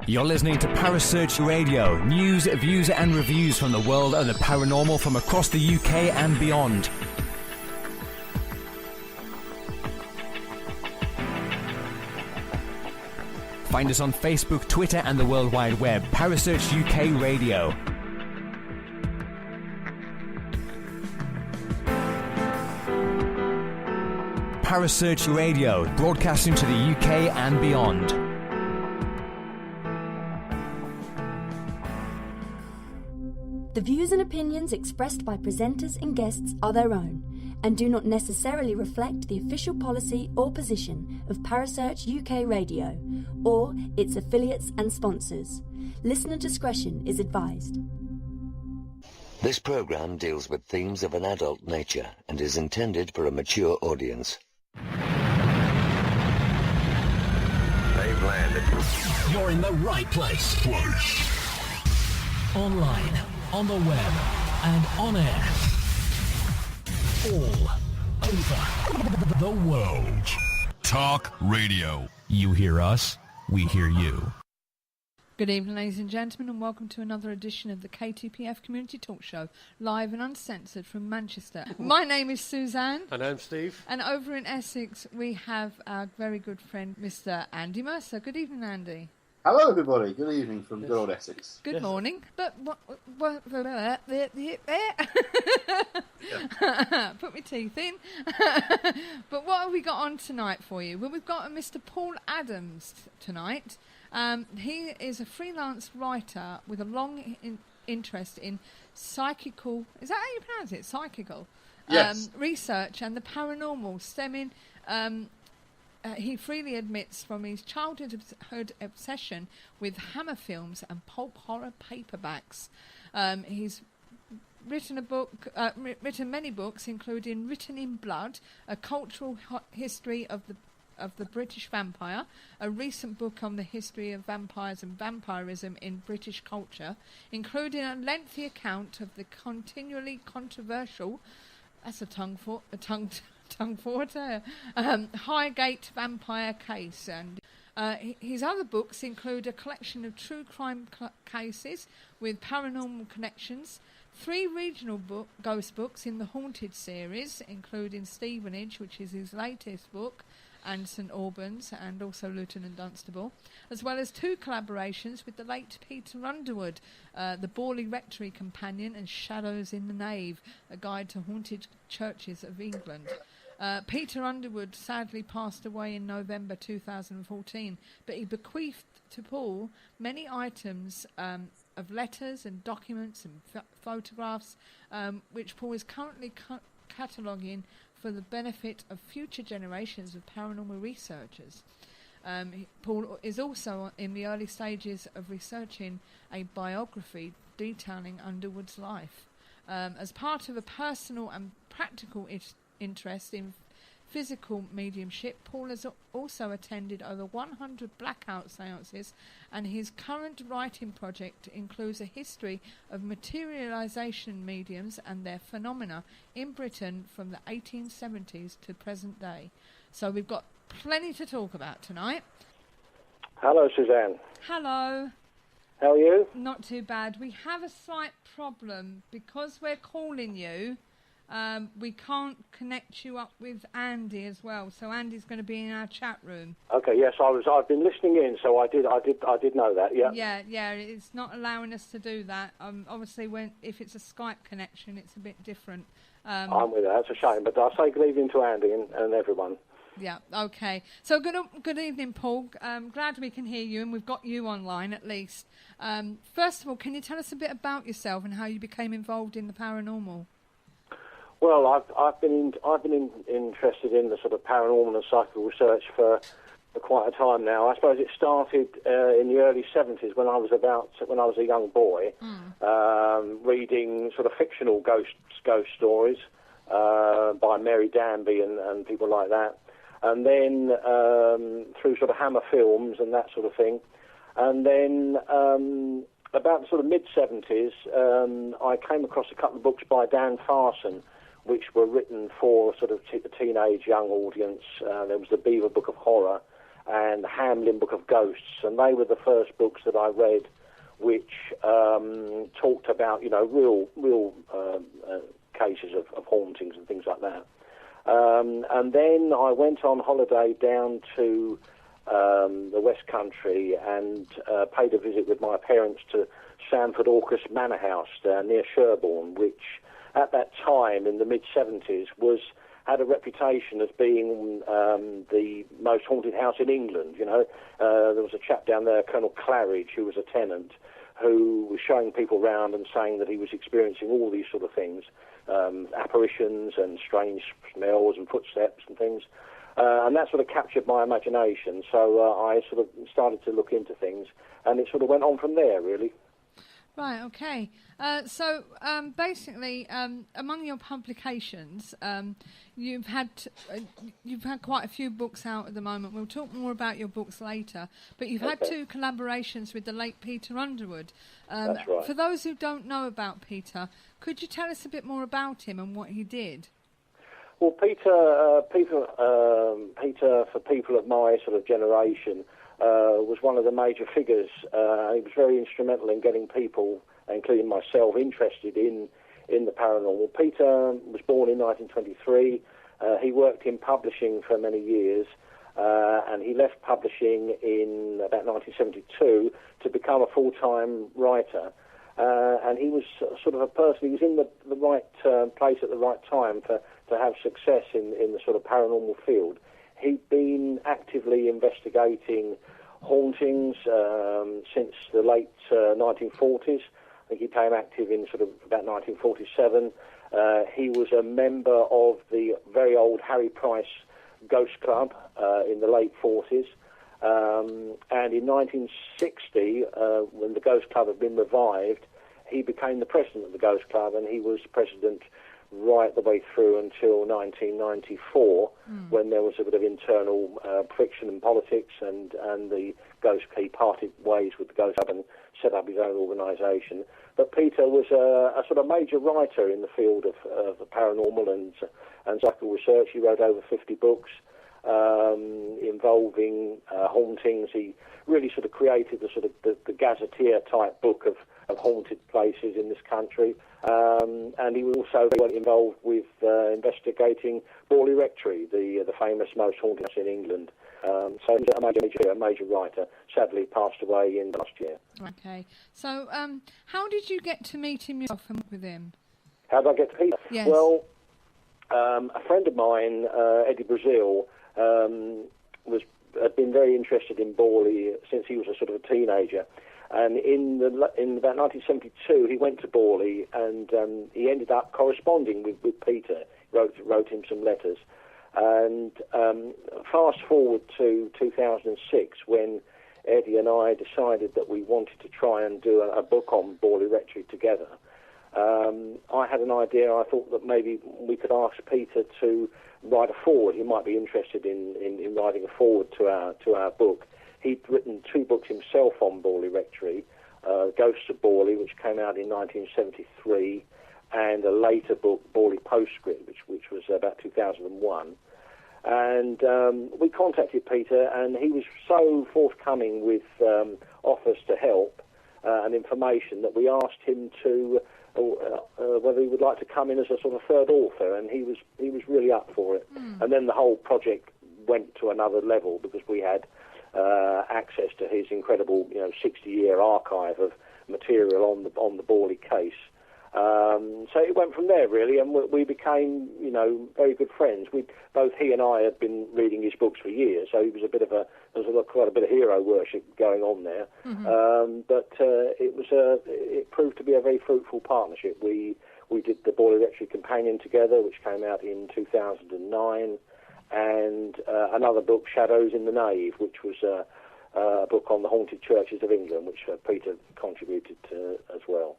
You're listening to Parasearch Radio, news, views and reviews from the world of the paranormal from across the UK and beyond. Find us on Facebook, Twitter and the World Wide Web. Parasearch UK Radio. Parasearch Radio, broadcasting to the UK and beyond. The views and opinions expressed by presenters and guests are their own and do not necessarily reflect the official policy or position of Parasearch UK Radio or its affiliates and sponsors. Listener discretion is advised. This program deals with themes of an adult nature and is intended for a mature audience. They've landed. You're in the right place. Online, on the web, and on air. All over the world. Talk Radio. You hear us, we hear you. Good evening, ladies and gentlemen, and welcome to another edition of the KTPF Community Talk Show, live and uncensored from Manchester. My name is Suzanne. And I'm Steve. And over in Essex, we have our very good friend, Mr. Andy Mercer. Good evening, Andy. Hello, everybody. Good evening from good old Essex. Good morning. But put my teeth in. But what have we got on tonight for you? Well, we've got a Mr. Paul Adams tonight. He is a freelance writer with a long interest in psychical. Is that how you pronounce it? Psychical. Yes. Research and the paranormal stemming. He freely admits from his childhood obsession with Hammer films and pulp horror paperbacks. He's written written many books, including Written in Blood, a cultural history of the British vampire, a recent book on the history of vampires and vampirism in British culture, including a lengthy account of the continually controversial. That's a tongue forward. Highgate vampire case, and his other books include a collection of true crime cases with paranormal connections, 3 regional ghost books in the Haunted series, including Stevenage, which is his latest book, and St Albans, and also Luton and Dunstable, as well as 2 collaborations with the late Peter Underwood, the Borley Rectory Companion and Shadows in the Nave, a guide to haunted churches of England. Peter Underwood sadly passed away in November 2014, but he bequeathed to Paul many items of letters and documents and photographs, which Paul is currently cataloguing for the benefit of future generations of paranormal researchers. Paul is also in the early stages of researching a biography detailing Underwood's life. As part of a personal and practical interest in physical mediumship, Paul has also attended over 100 blackout seances, and his current writing project includes a history of materialisation mediums and their phenomena in Britain from the 1870s to present day. So we've got plenty to talk about tonight. Hello, Suzanne. Hello. How are you? Not too bad. We have a slight problem because we're calling you. We can't connect you up with Andy as well, so Andy's going to be in our chat room. Okay, yes, I've been listening in, so I did know that. Yeah. Yeah. It's not allowing us to do that. Obviously, if it's a Skype connection, it's a bit different. I'm with that. That's a shame, but I'll say good evening to Andy and everyone. Yeah. Okay. So good evening, Paul. Glad we can hear you, and we've got you online at least. First of all, can you tell us a bit about yourself and how you became involved in the paranormal? Well, I've been interested in the sort of paranormal and psychical research for quite a time now. I suppose it started in the early 70s when I was a young boy, reading sort of fictional ghost stories by Mary Danby and people like that, and then through sort of Hammer films and that sort of thing, and then about the sort of mid-70s, I came across a couple of books by Dan Farson, which were written for sort of a teenage young audience. There was the Beaver Book of Horror and the Hamlin Book of Ghosts, and they were the first books that I read which talked about, real cases of hauntings and things like that. And then I went on holiday down to the West Country and paid a visit with my parents to Sanford Orcus Manor House near Sherborne, which at that time in the mid-70s had a reputation as being the most haunted house in England. There was a chap down there, Colonel Claridge, who was a tenant, who was showing people around and saying that he was experiencing all these sort of things, apparitions and strange smells and footsteps and things. And that sort of captured my imagination. So I sort of started to look into things, and it sort of went on from there, really. Right, okay. So basically, among your publications, you've had quite a few books out at the moment. We'll talk more about your books later. But you've had two collaborations with the late Peter Underwood. That's right. For those who don't know about Peter, could you tell us a bit more about him and what he did? Well, Peter, for people of my sort of generation, was one of the major figures. He was very instrumental in getting people, including myself, interested in the paranormal. Peter was born in 1923. He worked in publishing for many years, and he left publishing in about 1972 to become a full-time writer. And he was sort of a person, he was in the right place at the right time to have success in the sort of paranormal field. He'd been actively investigating hauntings since the late 1940s. I think he became active in sort of about 1947. He was a member of the very old Harry Price Ghost Club in the late 40s. And in 1960, when the Ghost Club had been revived, he became the president of the Ghost Club, and he was president right the way through until 1994, when there was a bit of internal friction in politics, and the Ghost Key parted ways with the Ghost Club and set up his own organisation. But Peter was a sort of major writer in the field of paranormal and psychical research. He wrote over 50 books involving hauntings. He really sort of created the gazetteer type book of haunted places in this country, and he was also very involved with investigating Borley Rectory, the famous most haunted house in England. So he was a major writer. Sadly passed away in last year. Okay, so how did you get to meet him yourself and work with him? How did I get to Peter? Yes. Well, a friend of mine, Eddie Brazil, had been very interested in Borley since he was a sort of a teenager. And in about 1972, he went to Borley, and he ended up corresponding with Peter. Wrote him some letters. And fast forward to 2006, when Eddie and I decided that we wanted to try and do a book on Borley Rectory together. I had an idea. I thought that maybe we could ask Peter to write a foreword. He might be interested in writing a foreword to our book. He'd written two books himself on Borley Rectory, Ghosts of Borley, which came out in 1973, and a later book, Borley Postscript, which was about 2001. And we contacted Peter, and he was so forthcoming with offers to help and information that we asked him to whether he would like to come in as a sort of third author, and he was really up for it. And then the whole project went to another level because we had access to his incredible, 60-year archive of material on the Borley case. So it went from there, really, and we became, very good friends. Both he and I had been reading his books for years, so he was there was quite a bit of hero worship going on there. But it proved to be a very fruitful partnership. We did the Borley Rectory Companion together, which came out in 2009, and another book, Shadows in the Nave, which was a book on the haunted churches of England, which Peter contributed to as well.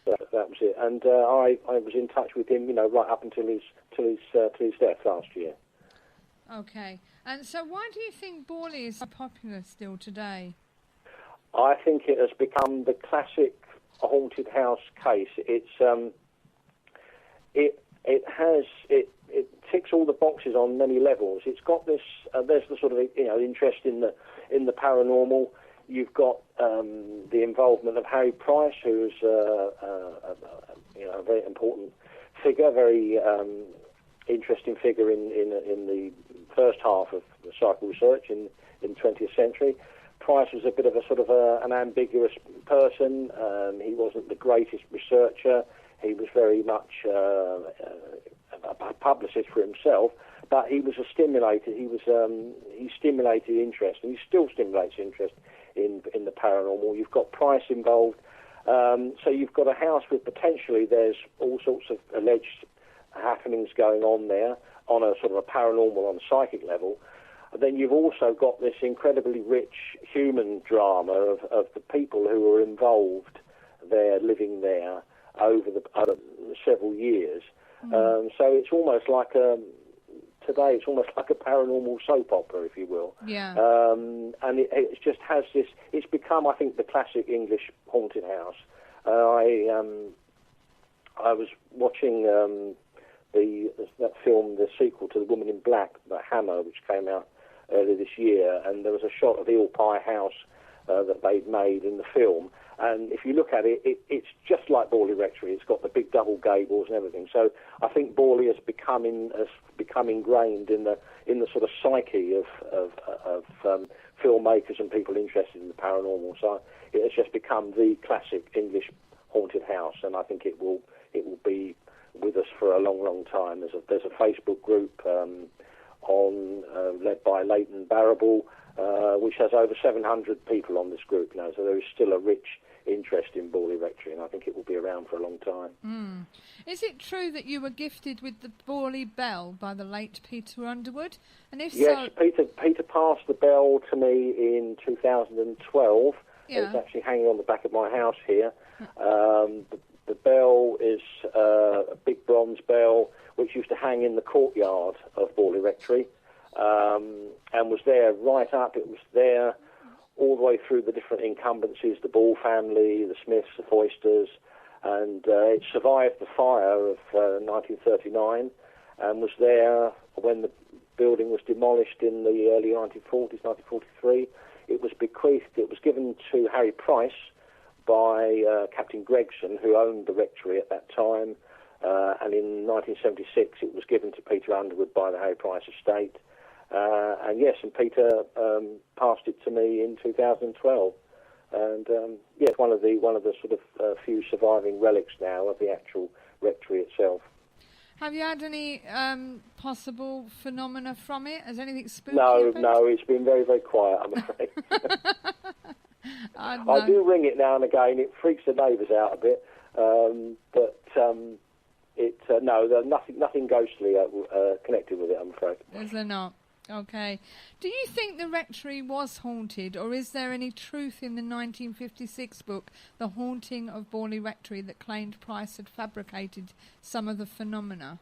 That was it, and I was in touch with him, right up until his death last year. Okay, and so why do you think Borley is so popular still today? I think it has become the classic haunted house case. It ticks all the boxes on many levels. It's got this. There's the sort of interest in the paranormal. You've got the involvement of Harry Price, who's a very important figure, very interesting figure in the first half of the psychical research in the 20th century. Price was a bit of a sort of an ambiguous person. He wasn't the greatest researcher. He was very much a publicist for himself, but he was a stimulator. He stimulated interest, and he still stimulates interest in the paranormal. You've got Price involved, so you've got a house with potentially there's all sorts of alleged happenings going on there on a sort of a paranormal, on a psychic level. Then you've also got this incredibly rich human drama of the people who were involved there, living there over several years. So it's almost like today it's almost like a paranormal soap opera, if you will. Yeah. And it just has this. It's become, I think, the classic English haunted house. I was watching that film, the sequel to The Woman in Black, The Hammer, which came out earlier this year, and there was a shot of Eel Pie House that they'd made in the film. And if you look at it, it's just like Borley Rectory. It's got the big double gables and everything. So I think Borley has become ingrained in the sort of psyche of filmmakers and people interested in the paranormal. So it has just become the classic English haunted house, and I think it will be with us for a long, long time. There's a Facebook group led by Leighton Barrable, which has over 700 people on this group now. So there is still a rich interest in Borley Rectory, and I think it will be around for a long time. Is it true that you were gifted with the Borley bell by the late Peter Underwood? And if yes, so, Peter passed the bell to me in 2012. Yeah. It's actually hanging on the back of my house here. The bell is a big bronze bell which used to hang in the courtyard of Borley Rectory, and was there right up. It was there all the way through the different incumbencies, the Ball family, the Smiths, the Foysters, and it survived the fire of 1939 and was there when the building was demolished in the early 1940s, 1943. It was bequeathed, it was given to Harry Price by Captain Gregson, who owned the rectory at that time, and in 1976 it was given to Peter Underwood by the Harry Price estate. And yes, and Peter passed it to me in 2012, and yes, one of the sort of few surviving relics now of the actual rectory itself. Have you had any possible phenomena from it? Has anything spooky No, it's been very, very quiet, I'm afraid. I do ring it now and again. It freaks the neighbours out a bit, but there's nothing ghostly connected with it, I'm afraid. Is there not? Okay. Do you think the rectory was haunted, or is there any truth in the 1956 book, The Haunting of Borley Rectory, that claimed Price had fabricated some of the phenomena?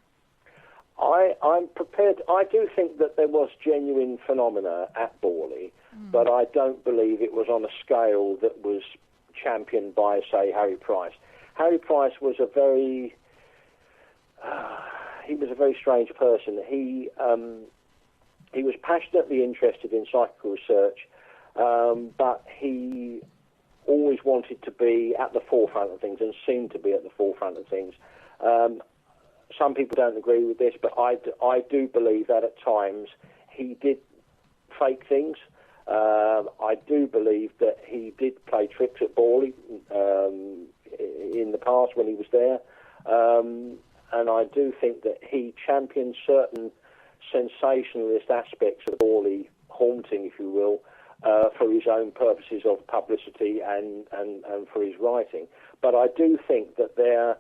I'm prepared. I do think that there was genuine phenomena at Borley, but I don't believe it was on a scale that was championed by, say, Harry Price. Harry Price was a very strange person. He was passionately interested in psychical research, but he always wanted to be at the forefront of things and seemed to be at the forefront of things. Some people don't agree with this, but I do believe that at times he did fake things. I do believe that he did play tricks at Borley in the past when he was there. And I do think that he championed certain sensationalist aspects of the Borley haunting, if you will, for his own purposes of publicity and for his writing. But I do think that there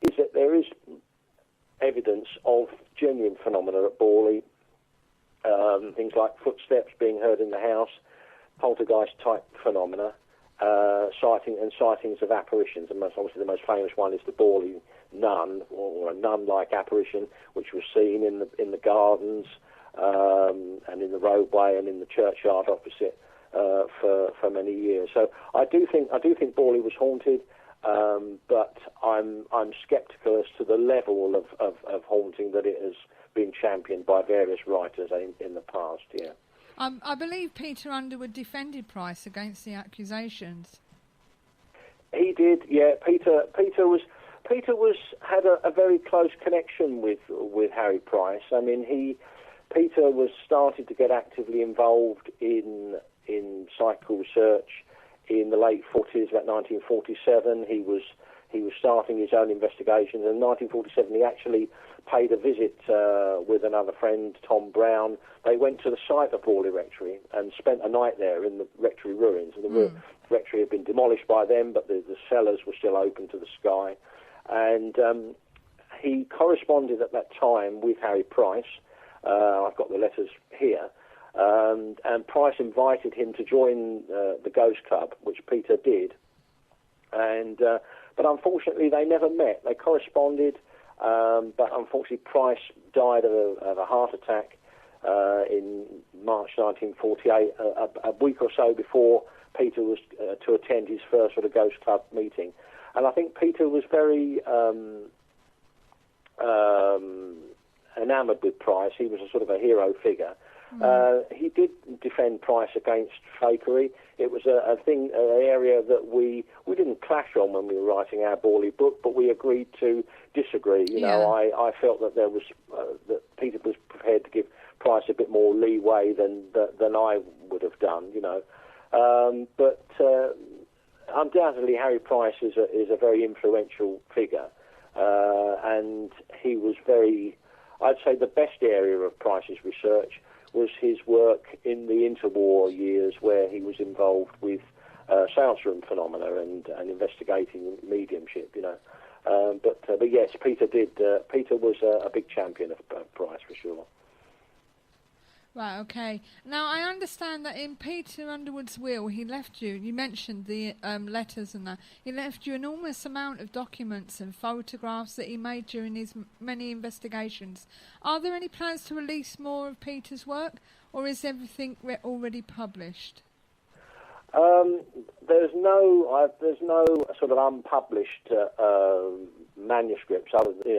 is evidence of genuine phenomena at Borley, things like footsteps being heard in the house, poltergeist-type phenomena, sightings of apparitions. And obviously the most famous one is the Borley nun, or a nun-like apparition, which was seen in the gardens and in the roadway and in the churchyard opposite for many years. So I do think Borley was haunted, but I'm sceptical as to the level of haunting that it has been championed by various writers in the past. Yeah. I believe Peter Underwood defended Price against the accusations. He did, yeah. Peter had a very close connection with Harry Price. I mean, Peter was started to get actively involved in psychical research in the late 40s, about 1947. He was starting his own investigations. In 1947, he actually paid a visit with another friend, Tom Brown. They went to the site of Borley Rectory and spent a night there in the rectory ruins. And the rectory had been demolished by them, but the cellars were still open to the sky. And he corresponded at that time with Harry Price. I've got the letters here. And Price invited him to join the Ghost Club, which Peter did. And but unfortunately, they never met. They corresponded, but unfortunately, Price died of a heart attack in March 1948, a week or so before Peter was to attend his first sort of Ghost Club meeting. And I think Peter was very enamoured with Price. He was a sort of a hero figure. He did defend Price against fakery. It was an area that we didn't clash on when we were writing our Borley book, but we agreed to disagree. You know, I felt that there was that Peter was prepared to give Price a bit more leeway than I would have done. You know, but undoubtedly Harry Price is a very influential figure, and he was very. I'd say the best area of Price's research was his work in the interwar years, where he was involved with seance room phenomena and investigating mediumship. You know, but yes, Peter did. Peter was a big champion of Price for sure. Right, okay. Now, I understand that in Peter Underwood's will, he left you, you mentioned the letters and that, he left you an enormous amount of documents and photographs that he made during his many investigations. Are there any plans to release more of Peter's work, or is everything already published? There's no sort of unpublished manuscripts, other than,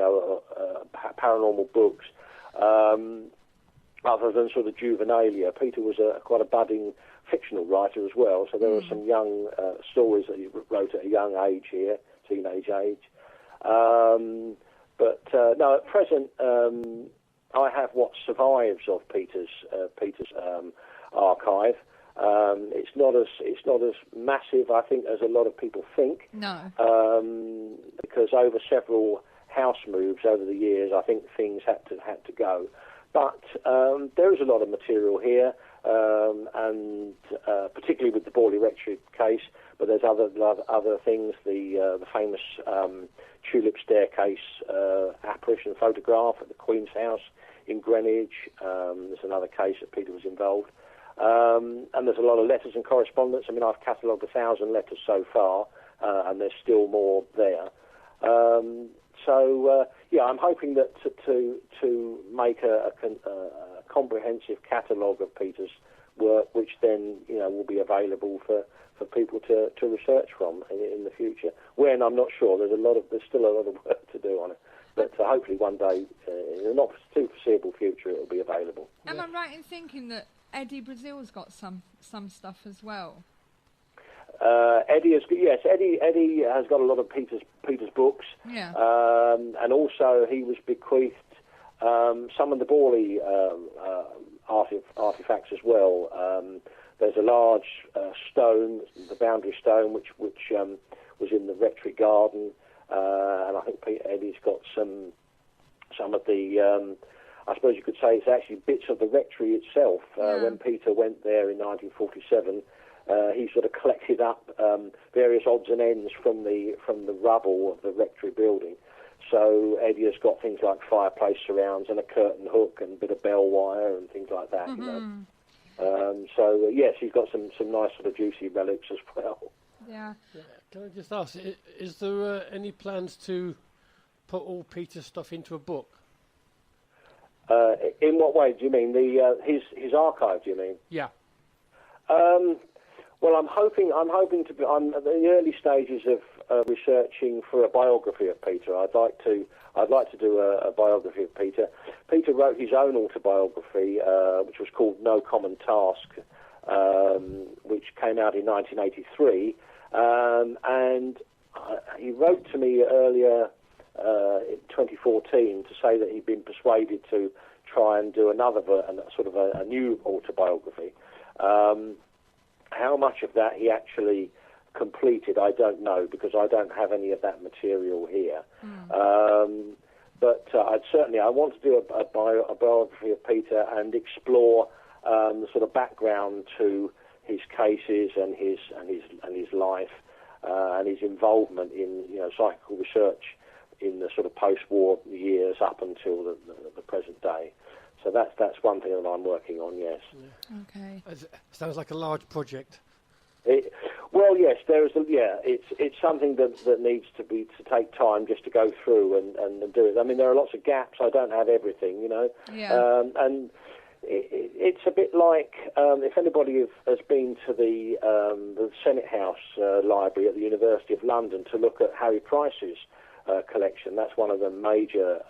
paranormal books. Other than sort of juvenilia. Peter was quite a budding fictional writer as well, so there were some young stories that he wrote at a young age here, teenage age. But no, at present, I have what survives of Peter's archive. It's not as massive, I think, as a lot of people think. No. Because over several house moves over the years, I think things had to go. But there is a lot of material here, and particularly with the Borley Rectory case. But there's other things. The famous tulip staircase apparition photograph at the Queen's House in Greenwich. There's another case that Peter was involved. And there's a lot of letters and correspondence. I mean, I've catalogued 1,000 letters so far, and there's still more there. So I'm hoping that to make a comprehensive catalogue of Peter's work, which then will be available for people to research from in the future. When I'm not sure, there's still a lot of work to do on it, but hopefully one day, in the not too foreseeable future, it will be available. Am I right in thinking that Eddie Brazil's got some stuff as well? Eddie has got a lot of Peter's books. Yeah. And also he was bequeathed some of the Borley artifacts as well. There's a large stone, the boundary stone, which was in the rectory garden, and I think Eddie's got some of the. I suppose you could say it's actually bits of the rectory itself. When Peter went there in 1947. He sort of collected up various odds and ends from the rubble of the rectory building. So Eddie has got things like fireplace surrounds and a curtain hook and a bit of bell wire and things like that. So yes, he's got some nice sort of juicy relics as well. Yeah. Can I just ask, is there any plans to put all Peter's stuff into a book? In what way do you mean? His archive? Do you mean? Yeah. Well, I'm hoping to be. I'm at the early stages of researching for a biography of Peter. I'd like to do a biography of Peter. Peter wrote his own autobiography, which was called No Common Task, which came out in 1983, and he wrote to me earlier in 2014 to say that he'd been persuaded to try and do another sort of a new autobiography. How much of that he actually completed, I don't know, because I don't have any of that material here. But I want to do a biography of Peter and explore the sort of background to his cases and his life and his involvement in psychical research in the sort of post-war years up until the present day. So that's one thing that I'm working on. Yes. Yeah. Okay. Sounds like a large project. Well, yes, there is. It's something that needs to take time just to go through and do it. I mean, there are lots of gaps. I don't have everything, Yeah. And it's a bit like if anybody has been to the Senate House Library at the University of London to look at Harry Price's collection. That's one of the major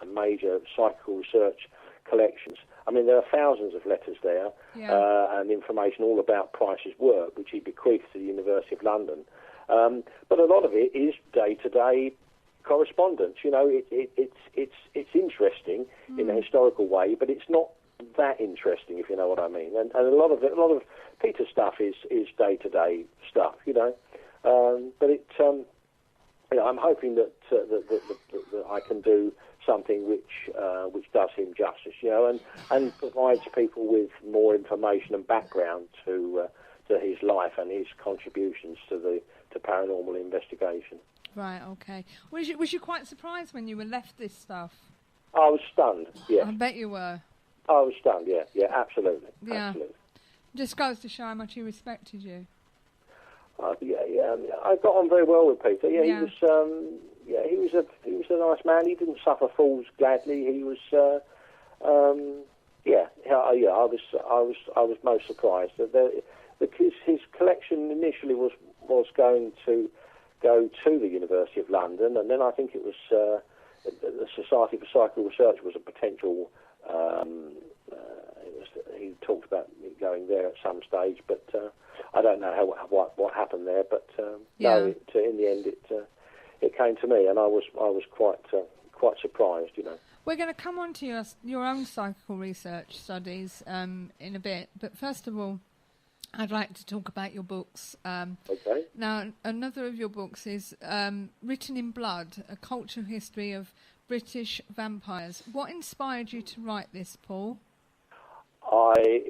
psychical research collections. I mean, there are thousands of letters there and information all about Price's work, which he bequeathed to the University of London. But a lot of it is day-to-day correspondence. It's interesting in a historical way, but it's not that interesting, if you know what I mean. And a lot of Peter's stuff is day-to-day stuff, But I'm hoping that I can do something which does him justice, and provides people with more information and background to his life and his contributions to paranormal investigation. Right. Okay. Was you quite surprised when you were left this stuff? I was stunned. Yeah. I bet you were. I was stunned. Yeah. Yeah. Absolutely. Yeah. Absolutely. Just goes to show how much he respected you. Yeah. I got on very well with Peter. Yeah. He was a nice man. He didn't suffer fools gladly. He was. I was most surprised that his collection initially was going to go to the University of London, and then I think it was the Society for Psychical Research was a potential. He talked about it going there at some stage, but I don't know what happened there. But no, in the end, it came to me, and I was quite surprised, We're going to come on to your own psychical research studies in a bit, but first of all, I'd like to talk about your books. Okay. Now, another of your books is Written in Blood, A Cultural History of British Vampires. What inspired you to write this, Paul? I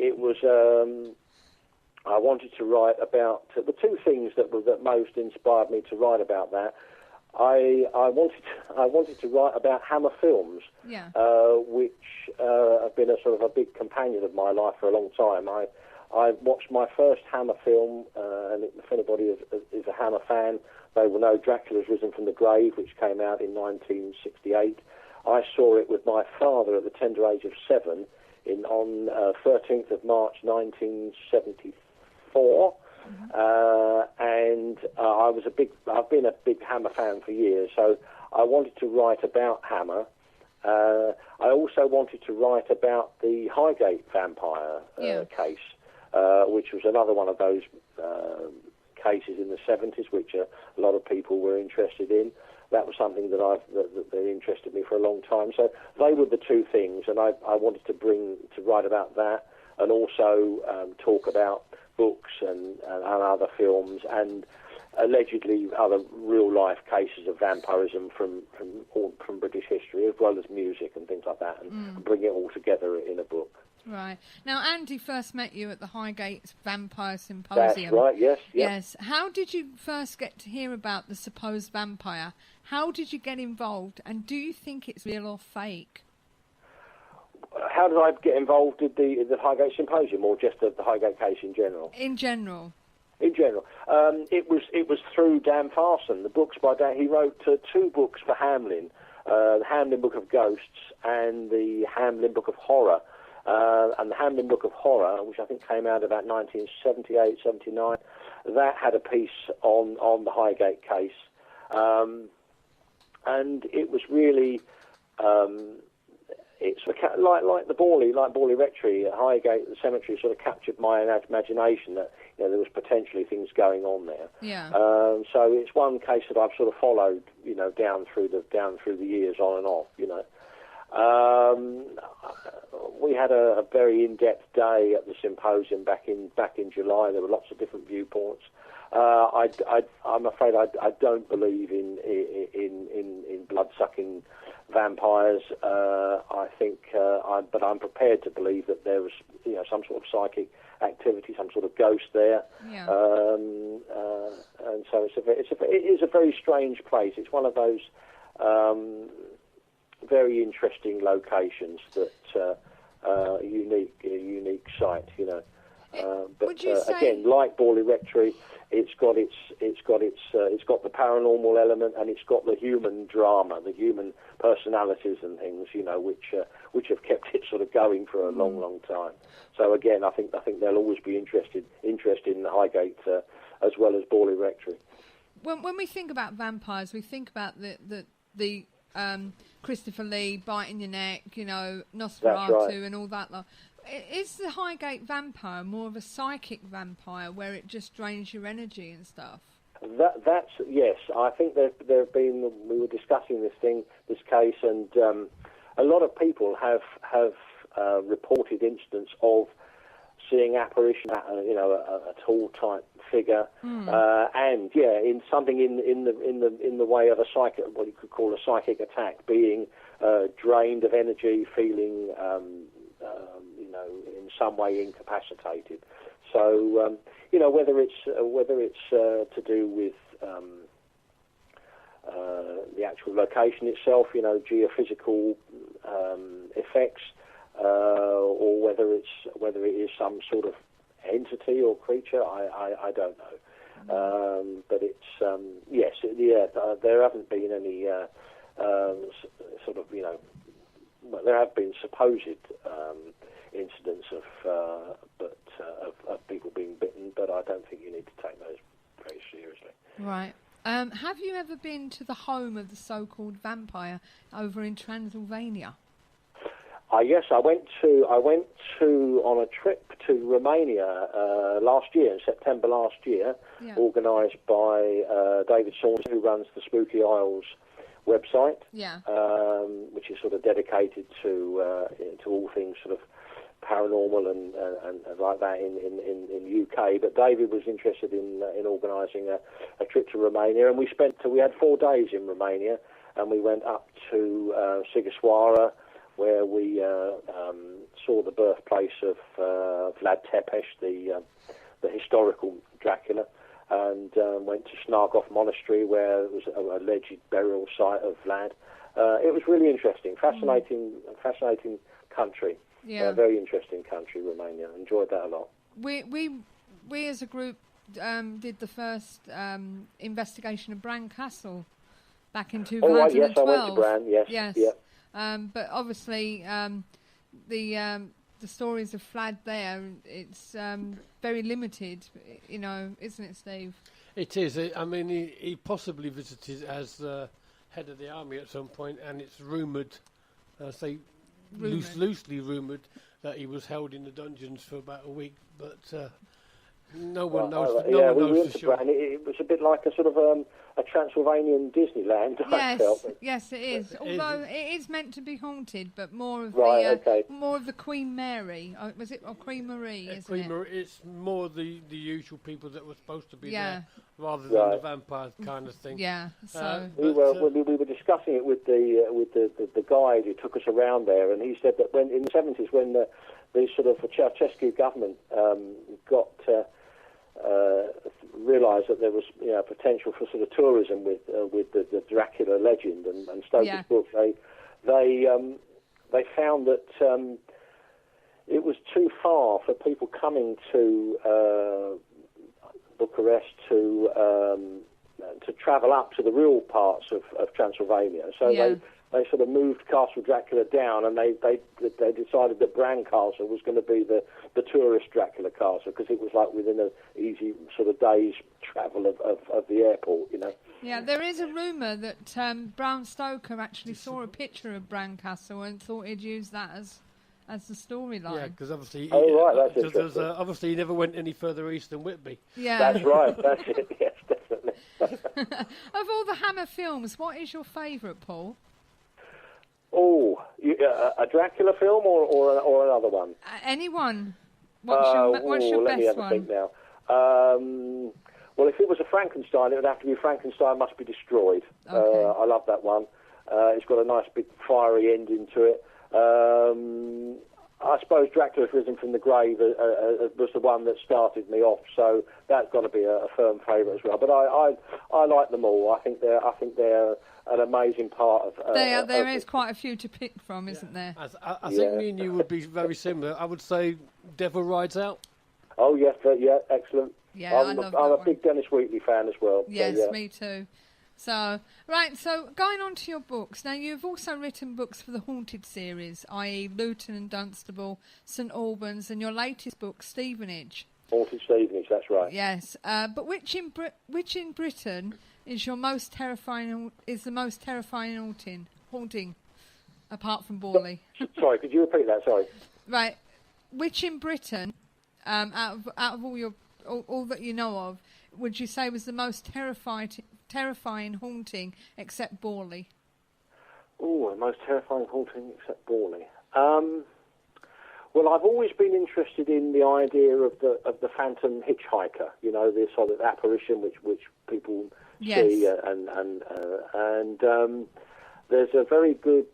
wanted to write about the two things that most inspired me to write about that. I wanted to write about Hammer films, which have been a sort of a big companion of my life for a long time. I watched my first Hammer film, and if anybody is a Hammer fan, they will know Dracula's Risen from the Grave, which came out in 1968. I saw it with my father at the tender age of 7 on 13th of March 1974. And I've been a big Hammer fan for years, so I wanted to write about Hammer. I also wanted to write about the Highgate vampire case, which was another one of those cases in the 70s, which a lot of people were interested in. That was something that interested me for a long time. So they were the two things, and I wanted to write about that, and also talk about books and other films and allegedly other real-life cases of vampirism from British history, as well as music and things like that, and bring it all together in a book. Right. Now, Andy first met you at the Highgate Vampire Symposium. That's right, yes. Yes. How did you first get to hear about the supposed vampire? How did you get involved? And do you think it's real or fake? How did I get involved with the Highgate Symposium, or just the Highgate case in general? In general. In general. It was through Dan Farson, the books by Dan. He wrote 2 books for Hamlin, the Hamlin Book of Ghosts and the Hamlin Book of Horror. and the Hamlin Book of Horror, which I think came out about 1978, 79, that had a piece on the Highgate case. And it was really, it's like the Borley Rectory at Highgate, the cemetery sort of captured my imagination that there was potentially things going on there. Yeah. So it's one case that I've sort of followed, down through the years, on and off. We had a very in-depth day at the symposium back in July. There were lots of different viewpoints. I'm afraid I don't believe in blood-sucking vampires. I think, but I'm prepared to believe that there was, some sort of psychic activity, some sort of ghost there. Yeah. And so it is a very strange place. It's one of those very interesting locations that unique site, But Would you say... again, like Borley Rectory, it's got the paranormal element, and it's got the human drama, the human personalities and things, which have kept it sort of going for a long time. So again, I think they'll always be interested in the Highgate as well as Borley Rectory. When we think about vampires, we think about the Christopher Lee biting your neck, Nosferatu and all that lot. Is the Highgate vampire more of a psychic vampire where it just drains your energy and stuff? That's yes. I think there have been. We were discussing this case, and a lot of people have reported incidents of seeing apparition, a tall type figure, and in something in the way of a psychic, what you could call a psychic attack, being drained of energy, feeling in some way incapacitated. So whether it's to do with the actual location itself, geophysical effects, or whether it is some sort of entity or creature, I don't know. But it's there haven't been any sort of well, there have been supposed incidents of people being bitten, but I don't think you need to take those very seriously. Right. Have you ever been to the home of the so-called vampire over in Transylvania? Yes, I went to on a trip to Romania last year, in September last year, organised by David Saunders, who runs the Spooky Isles website, which is sort of dedicated to all things sort of paranormal and like that in UK. But David was interested in organising a trip to Romania, and we had 4 days in Romania, and we went up to Sighiswara, where we saw the birthplace of Vlad Tepes, the historical Dracula, and went to Snarkov Monastery, where there was an alleged burial site of Vlad. It was really interesting, fascinating country. Yeah, very interesting country, Romania. Enjoyed that a lot. We as a group did the first investigation of Bran Castle back in 2012. Oh, right, yes, I went to Bran. Yes. Yep. But obviously, the stories of Vlad there, it's very limited, isn't it, Steve? It is. I mean, he possibly visited as head of the army at some point, and it's rumoured, loosely rumoured, that he was held in the dungeons for about a week, but no one knows. We went to Bran. It was a bit like a sort of a Transylvanian Disneyland. I felt. Yes, it is. Although it is meant to be haunted, but more of more of the Queen Mary. Was it or Queen Marie? Isn't it? It's more the usual people that were supposed to be there, rather than the vampire kind of thing. Yeah. So we were discussing it with the guide who took us around there, and he said that when in the 70s, when the sort of Ceausescu government got realised that there was potential for sort of tourism with the Dracula legend and Stoker's book, they found that it was too far for people coming to Bucharest to travel up to the real parts of Transylvania. So they sort of moved Castle Dracula down, and they decided that Bran Castle was going to be the tourist Dracula Castle, because it was like within an easy sort of day's travel of the airport, you know. Yeah, there is a rumour that Bram Stoker actually saw a picture of Bran Castle and thought he'd use that as the storyline. Yeah, because obviously, that's interesting. Obviously he never went any further east than Whitby. Yeah, that's right. That's it. Yes, definitely. Of all the Hammer films, what is your favourite, Paul? Oh, a Dracula film or another one? Anyone. What's your let me best have a one? think now. Well, if it was a Frankenstein, it would have to be Frankenstein Must Be Destroyed. Okay. I love that one. It's got a nice big fiery ending to it. I suppose Dracula's Risen from the Grave was the one that started me off, so that's got to be a firm favourite as well. But I like them all. I think they're an amazing part of. There is quite a few to pick from, isn't there? I think me and you would be very similar. I would say Devil Rides Out. Oh yes, yeah, excellent. Yeah, I'm a big Dennis Wheatley fan as well. Yes, so, yeah. Me too. So, right, so going on to your books. Now, you've also written books for the Haunted series, i.e. Luton and Dunstable, St Albans, and your latest book, Stevenage. Haunted Stevenage, that's right. Yes, but which in Britain is the most terrifying haunting, apart from Borley? Sorry, could you repeat that? Sorry. Right, which in Britain, out of all that you know of, would you say was the most terrifying haunting except Borley? Oh, the most terrifying haunting except Borley. Well, I've always been interested in the idea of the phantom hitchhiker. You know, this sort of apparition which people see, and there's a very good,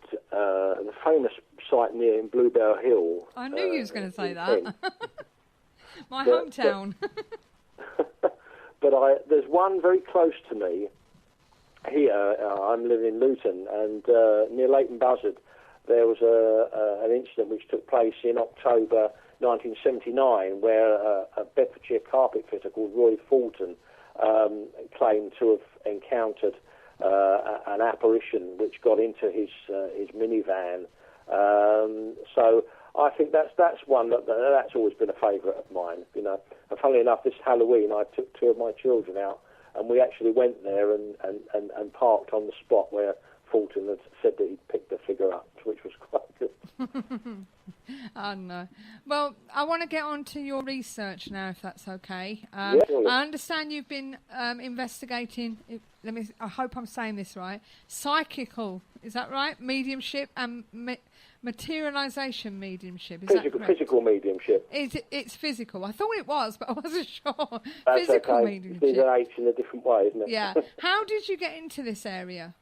famous site near in Bluebell Hill. I knew you was going to say that. My hometown. But there's one very close to me here. I'm living in Luton, and near Leighton Buzzard, there was an incident which took place in October 1979, where a Bedfordshire carpet fitter called Roy Fulton claimed to have encountered an apparition which got into his minivan. So I think that's one that's always been a favourite of mine, you know. And funnily enough, this Halloween I took two of my children out, and we actually went there and parked on the spot where Fulton had said that he'd picked the figure up, which was quite good. I know. Well, I want to get on to your research now, if that's okay. Yeah, sure. I understand you've been investigating. I hope I'm saying this right. Psychical, is that right? Mediumship and materialisation mediumship. Is that correct? Physical mediumship. It's physical. I thought it was, but I wasn't sure. That's Physical okay. mediumship. It's an H in a different way, isn't it? Yeah. How did you get into this area?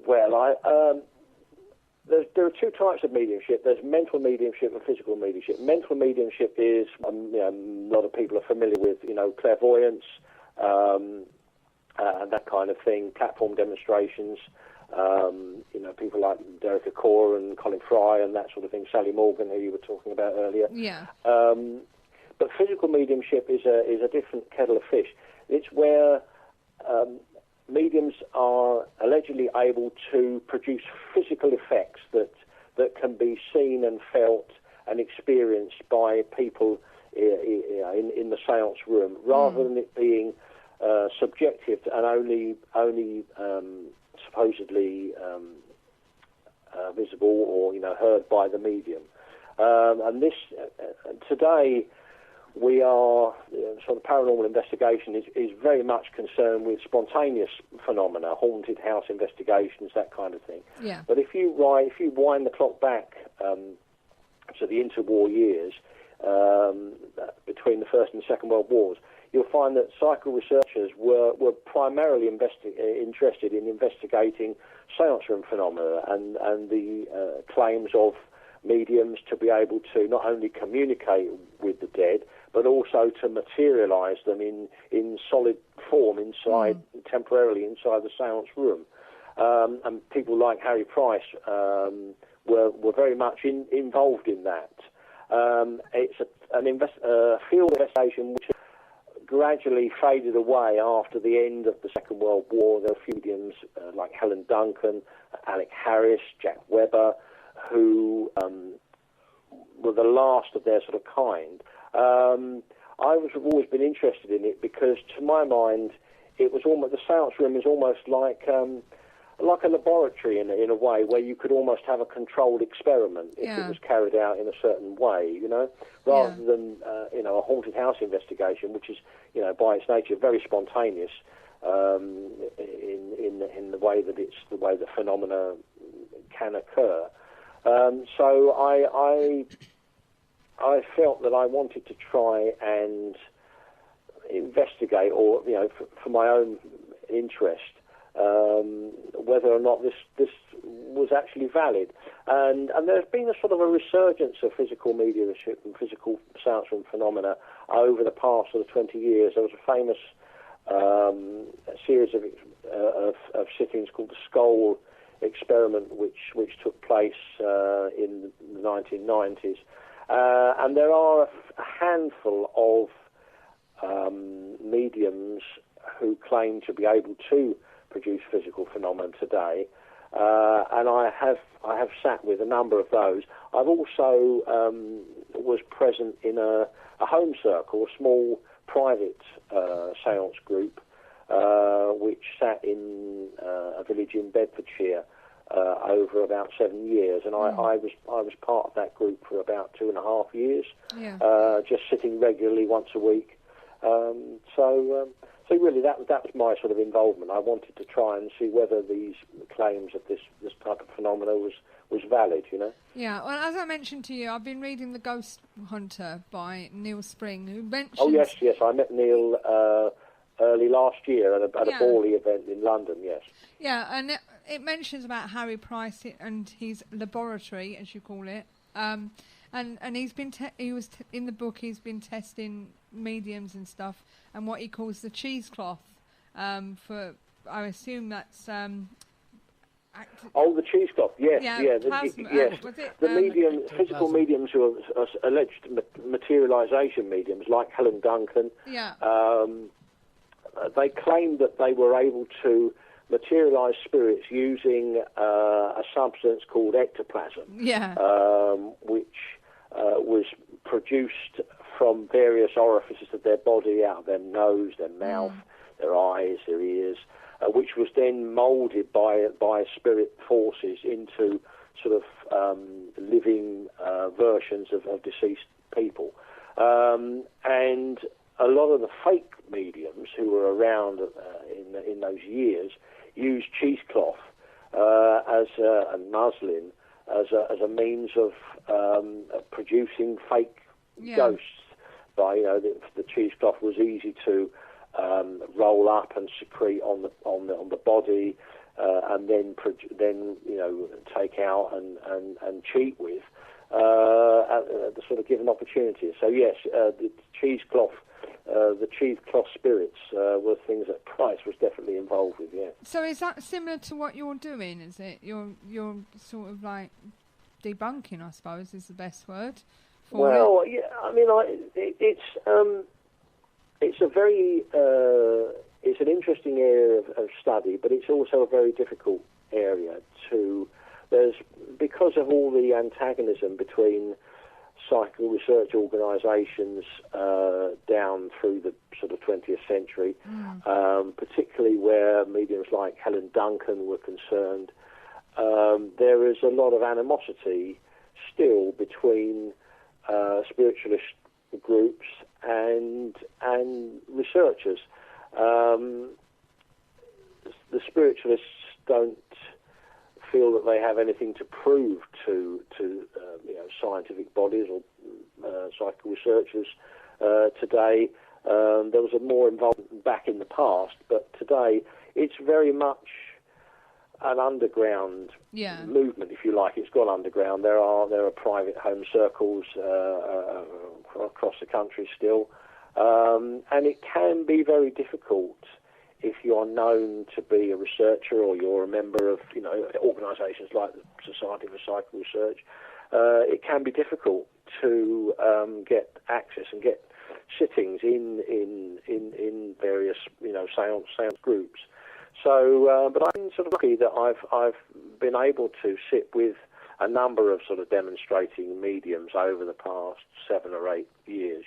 Well, there are two types of mediumship. There's mental mediumship and physical mediumship. Mental mediumship is, a lot of people are familiar with, clairvoyance and that kind of thing, platform demonstrations. People like Derek Acor and Colin Fry and that sort of thing, Sally Morgan, who you were talking about earlier. Yeah. But physical mediumship is a different kettle of fish. It's where mediums are allegedly able to produce physical effects that can be seen and felt and experienced by people in the seance room, rather than it being subjective and only supposedly visible or heard by the medium. And this today. We are, sort of paranormal investigation is very much concerned with spontaneous phenomena, haunted house investigations, that kind of thing. Yeah. But if you wind the clock back to the interwar years, between the First and Second World Wars, you'll find that psychical researchers were primarily interested in investigating seance room phenomena and the claims of mediums to be able to not only communicate with the dead, but also to materialise them in solid form temporarily inside the seance room. And people like Harry Price were very much involved in that. It's a field investigation which gradually faded away after the end of the Second World War. There were a few mediums like Helen Duncan, Alec Harris, Jack Webber, who were the last of their sort of kind. Have always been interested in it because, to my mind, it was almost, the seance room is almost like a laboratory in a way, where you could almost have a controlled experiment if it was carried out in a certain way, rather than a haunted house investigation, which is, by its nature very spontaneous in the way that the way the phenomena can occur. So I felt that I wanted to try and investigate, or for my own interest, whether or not this was actually valid. And there's been a sort of a resurgence of physical mediumship and physical seance room phenomena over the past sort of 20 years. There was a famous series of sittings called the Skull Experiment, which took place in the 1990s. And there are a handful of mediums who claim to be able to produce physical phenomena today, and I have sat with a number of those. I've also was present in a home circle, a small private seance group, which sat in a village in Bedfordshire over about 7 years, and I was part of that group for about 2.5 years, just sitting regularly once a week. So really, that was my sort of involvement. I wanted to try and see whether these claims of this type of phenomena was valid, Yeah, well, as I mentioned to you, I've been reading The Ghost Hunter by Neil Spring, who mentions... Oh, yes, I met Neil early last year at a Bawley event in London, yes. Yeah, and it mentions about Harry Price and his laboratory, as you call it. And he's been in the book. He's been testing mediums and stuff, and what he calls the cheesecloth. For I assume that's. The cheesecloth. Yes, plasma, yes. Was it, the physical mediums who are alleged materialisation mediums, like Helen Duncan. Yeah. They claimed that they were able to materialise spirits using a substance called ectoplasm, which was produced from various orifices of their body, out of their nose, their mouth, their eyes, their ears, which was then moulded by spirit forces into sort of living versions of deceased people. And a lot of the fake mediums who were around in those years used cheesecloth and muslin as a means of producing fake ghosts. By the cheesecloth was easy to roll up and secrete on the body, and then take out and cheat with at the sort of given opportunity. So yes, the cheesecloth spirits were things that Price was definitely involved with. Yeah. So is that similar to what you're doing? Is it you're sort of like debunking? I suppose is the best word. Well, yeah. I mean, it's a very it's an interesting area of study, but it's also a very difficult area to. Because of all the antagonism between psychical research organisations down through the sort of 20th century, particularly where mediums like Helen Duncan were concerned, there is a lot of animosity still between spiritualist groups and researchers. The spiritualists don't feel that they have anything to prove to scientific bodies or psychical researchers today. There was a more involvement back in the past, but today it's very much an underground movement, if you like. It's gone underground. There are private home circles across the country still, and it can be very difficult if you are known to be a researcher or you're a member of organisations like the Society for Psychical Research. It can be difficult to get access and get sittings in various seance groups. So, but I'm sort of lucky that I've been able to sit with a number of sort of demonstrating mediums over the past 7 or 8 years,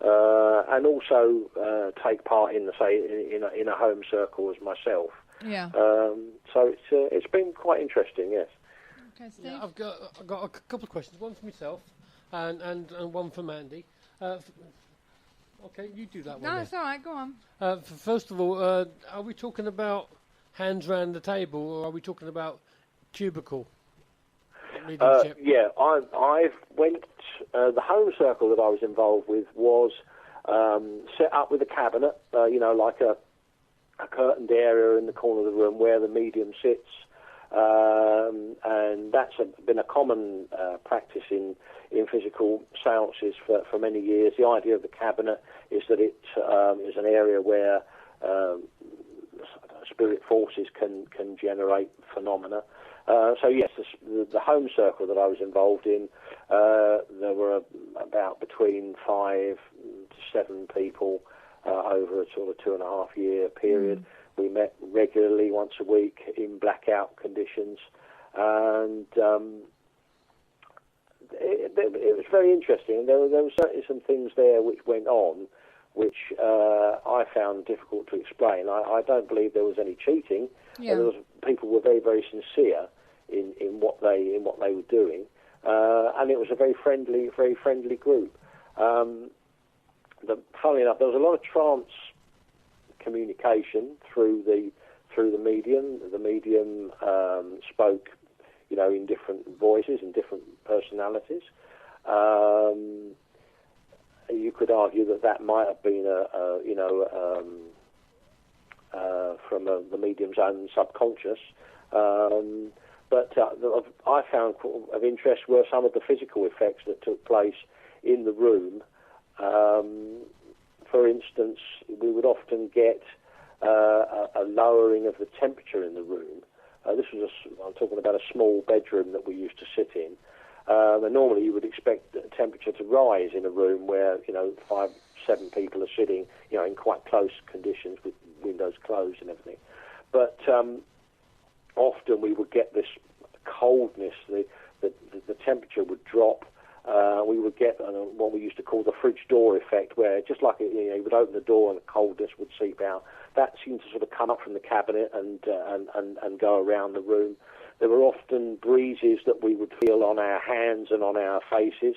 and also take part in a home circle as myself. Yeah. So it's been quite interesting, yes. Okay, Steve. Yeah, I've got a couple of questions. One for myself, and one for Mandy. Okay, you do that one. No, then. it's all right. Go on. First of all, are we talking about hands round the table, or are we talking about cubicle leadership? Yeah, I've went. The home circle that I was involved with was set up with a cabinet, like a curtained area in the corner of the room where the medium sits, and that's been a common practice in physical seances for many years. The idea of the cabinet is that it is an area where spirit forces can generate phenomena. So yes, the home circle that I was involved in, there were about between 5 to 7 people over a sort of 2.5 year period. We met regularly once a week in blackout conditions, and it was very interesting. There were certainly some things there which went on, which I found difficult to explain. I don't believe there was any cheating. Yeah. People were very, very sincere in what they were doing, and it was a very friendly group. Funnily enough, there was a lot of trance communication through the medium. The medium spoke, in different voices and different personalities. You could argue that might have been from the medium's own subconscious. But I found of interest were some of the physical effects that took place in the room. For instance, we would often get a lowering of the temperature in the room. I'm talking about a small bedroom that we used to sit in. And normally you would expect the temperature to rise in a room where 5, 7 people are sitting, in quite close conditions with windows closed and everything. But often we would get this coldness. The temperature would drop. We would get what we used to call the fridge door effect, where just like you would open the door and the coldness would seep out. That seemed to sort of come up from the cabinet and go around the room. There were often breezes that we would feel on our hands and on our faces,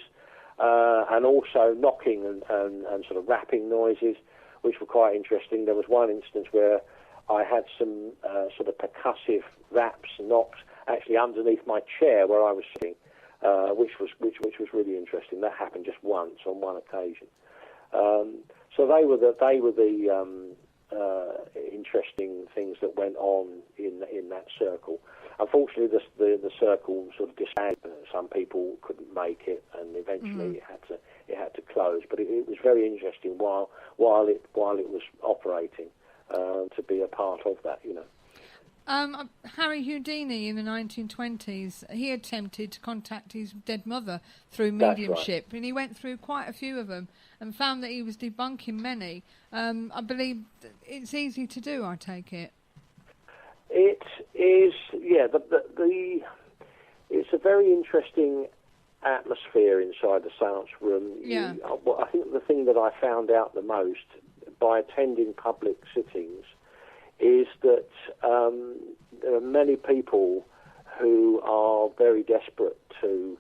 and also knocking and sort of rapping noises, which were quite interesting. There was one instance where I had some sort of percussive raps and knocks actually underneath my chair where I was sitting, which was really interesting. That happened just once on one occasion. So they were the interesting things that went on in that circle. Unfortunately, the circle sort of disbanded. Some people couldn't make it, and eventually it had to close. But it was very interesting while it was operating to be a part of that. Harry Houdini in the 1920s, he attempted to contact his dead mother through mediumship, and he went through quite a few of them and found that he was debunking many. I believe it's easy to do, I take it. It is, yeah. It's a very interesting atmosphere inside the seance room. Yeah. I think the thing that I found out the most by attending public sittings is that there are many people who are very desperate to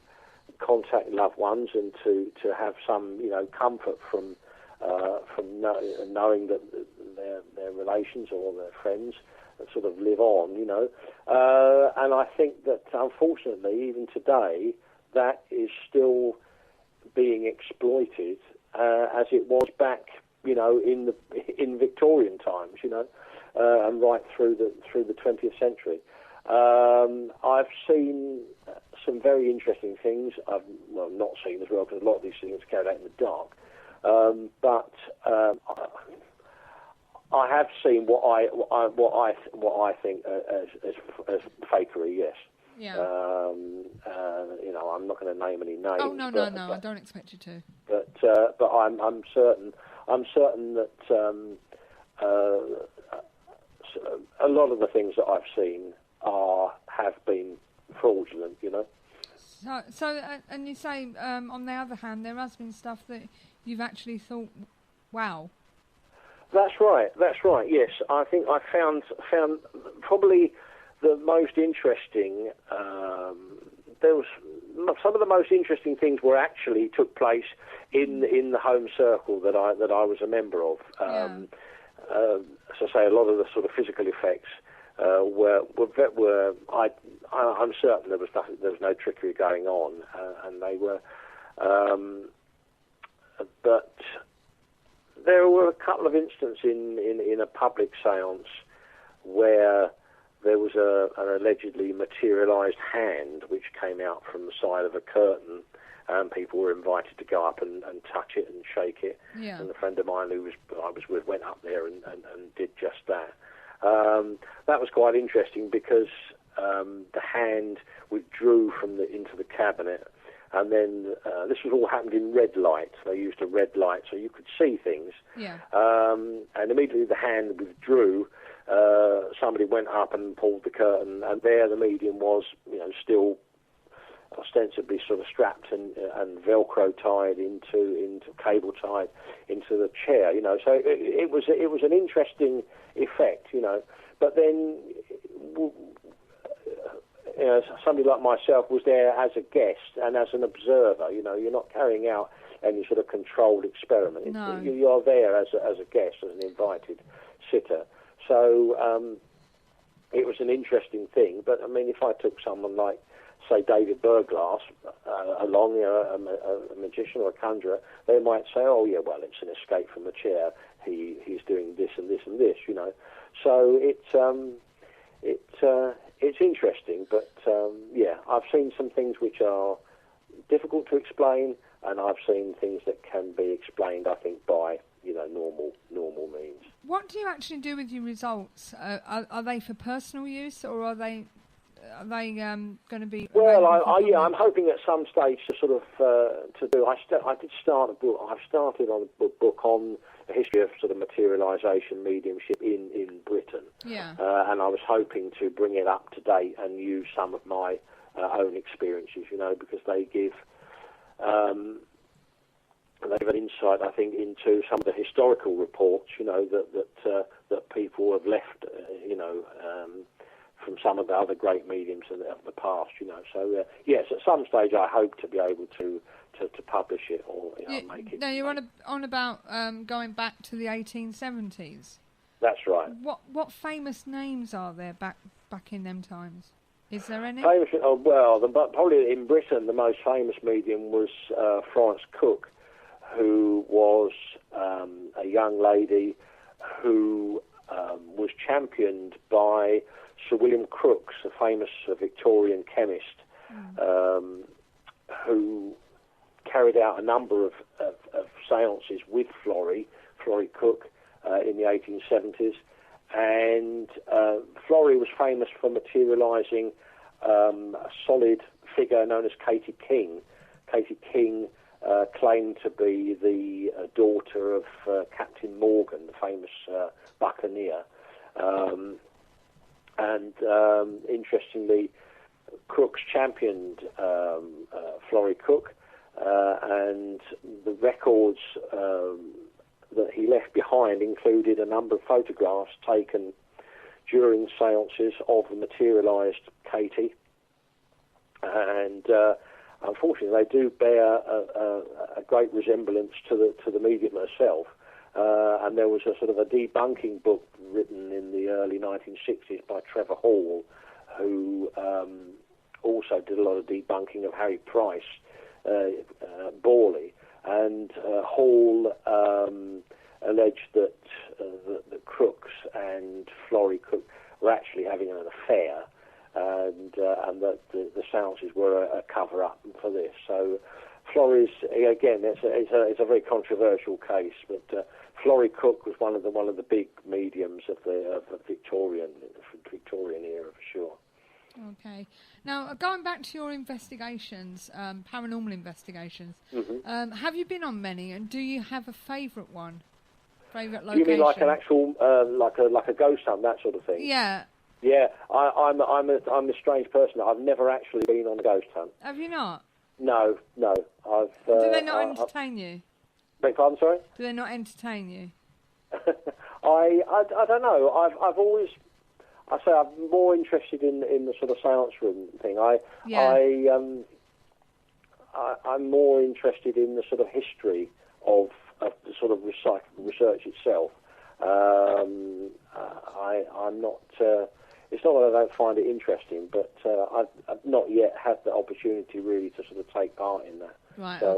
contact loved ones and to have some comfort from knowing that their relations or their friends sort of live on, and I think that unfortunately even today that is still being exploited as it was back in Victorian times, and right through the 20th century. I've seen some very interesting things. I've not seen as well because a lot of these things are carried out in the dark. But I have seen what I think as fakery. Yes. Yeah. I'm not going to name any names. Oh no! I don't expect you to. But I'm certain that a lot of the things that I've seen have been fraudulent, you know. And you say, on the other hand, there has been stuff that you've actually thought, wow. That's right. Yes, I think I found probably the most interesting. There was some of the most interesting things were actually took place in the home circle that I was a member of. As I say, a lot of the sort of physical effects were I'm certain there was no trickery going on, and they were. But there were a couple of instances in a public séance where there was an allegedly materialised hand which came out from the side of a curtain, and people were invited to go up and touch it and shake it. Yeah. And a friend of mine who I was with went up there and did just that. That was quite interesting because the hand withdrew into the cabinet, and then this was all happened in red light. They used a red light so you could see things. Yeah. And immediately the hand withdrew. Somebody went up and pulled the curtain, and there the medium was, still ostensibly sort of strapped and Velcro tied into cable tied into the chair. So it was an interesting effect. But then. Somebody like myself was there as a guest and as an observer. You're not carrying out any sort of controlled experiment. No. You're there as a guest, as an invited sitter. So it was an interesting thing. But I mean, if I took someone like, say, David Burglass along, a magician or a conjurer, they might say, "Oh yeah, well, it's an escape from the chair. He's doing this and this and this." So it's interesting, but I've seen some things which are difficult to explain, and I've seen things that can be explained, I think, by normal means. What do you actually do with your results? Are they for personal use, or are they going to be? Well, I'm hoping at some stage to sort of to do. I did start a book. I've started on a book on the history of sort of materialisation mediumship in Britain. Yeah. And I was hoping to bring it up to date and use some of my own experiences, because they give an insight, I think, into some of the historical reports, that people have left, from some of the other great mediums of the past, So yes, at some stage I hope to be able to publish it or make it. No, you're on about going back to the 1870s. That's right. What famous names are there back in them times? Is there any? Famous? Probably in Britain the most famous medium was Florence Cook, who was a young lady who was championed by Sir William Crookes, a famous Victorian chemist, who carried out a number of seances with Florrie Cook in the 1870s, and Florrie was famous for materialising a solid figure known as Katie King. Katie King claimed to be the daughter of Captain Morgan, the famous buccaneer. And interestingly, Crookes championed Florrie Cook, and the records that he left behind included a number of photographs taken during seances of the materialised Katie, and unfortunately they do bear a great resemblance to the medium herself. And there was a sort of a debunking book written in the early 1960s by Trevor Hall, who also did a lot of debunking of Harry Price, Borley, and Hall alleged that the Crookes and Florrie Cook were actually having an affair, and that the seances were a cover-up for this. So Florrie's, again, it's a very controversial case, but Florrie Cook was one of the big mediums of the Victorian era, for sure. Okay. Now, going back to your investigations, paranormal investigations, have you been on many, and do you have a favourite one? Favourite location? You mean like an actual, like a ghost hunt, that sort of thing? Yeah. Yeah, I'm a strange person. I've never actually been on a ghost hunt. Have you not? No. I've. Do they not entertain you? Beg pardon, sorry? Do they not entertain you? I don't know. I've always. I say I'm more interested in the sort of seance room thing. I'm more interested in the sort of history of the sort of research itself. I'm not. It's not that I don't find it interesting, but I've not yet had the opportunity really to sort of take part in that. Right. So,